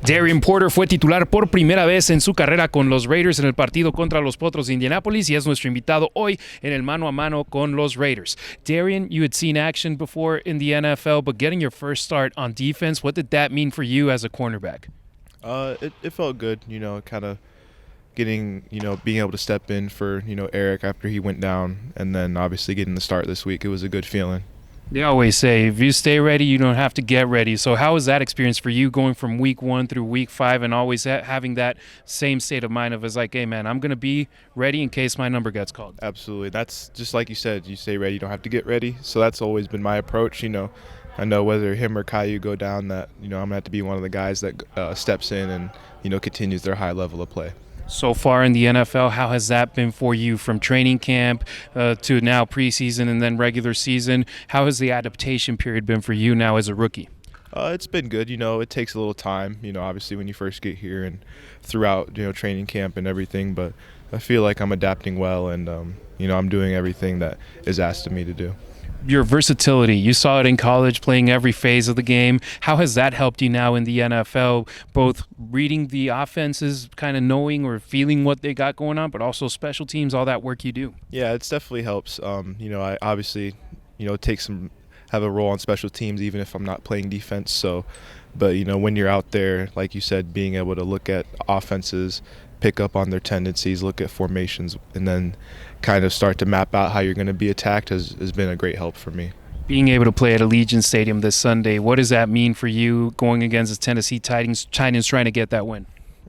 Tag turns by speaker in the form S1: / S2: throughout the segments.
S1: Darien Porter fue titular por primera vez en su carrera con los Raiders en el partido contra los Potros de Indianapolis y es nuestro invitado hoy en el mano a mano con los Raiders. Darien, you had seen action before in the NFL, but getting your first start on defense, what did that mean for you as a cornerback?
S2: It felt good, kind of getting, being able to step in for, Eric after he went down, and then obviously getting the start this week. It was a good feeling.
S1: They always say, if you stay ready, you don't have to get ready. So how was that experience for you going from week 1 through week 5 and always having that same state of mind of it's like, hey, man, I'm going to be ready in case my number gets called?
S2: Absolutely. That's just like you said, you stay ready, you don't have to get ready. So that's always been my approach, I know whether him or Caillou go down that, I'm going to have to be one of the guys that steps in and, continues their high level of play.
S1: So far in the NFL, how has that been for you from training camp to now preseason and then regular season? How has the adaptation period been for you now as a rookie?
S2: It's been good. It takes a little time, obviously when you first get here and throughout, training camp and everything. But I feel like I'm adapting well and, I'm doing everything that is asked of me to do.
S1: Your versatility, you saw it in college playing every phase of the game. How has that helped you now in the NFL, both reading the offenses, kind of knowing or feeling what they got going on, but also special teams, all that work you do?
S2: Yeah, it definitely helps. I obviously, have a role on special teams even if I'm not playing defense. So, but, when you're out there, like you said, being able to look at offenses, pick up on their tendencies, look at formations, and then kind of start to map out how you're going to be attacked has been a great help for me.
S1: Being able to play at Allegiant Stadium this Sunday, what does that mean for you going against the Tennessee Titans trying to get that win?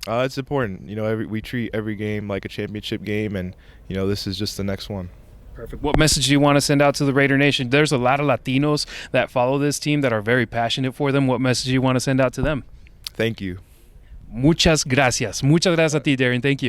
S2: It's important. We treat every game like a championship game, and, this is just the next one.
S1: Perfect. What message do you want to send out to the Raider Nation? There's a lot of Latinos that follow this team that are very passionate for them. What message do you want to send out to them?
S2: Thank you.
S1: Muchas gracias. Muchas gracias a ti, Darien. Thank you.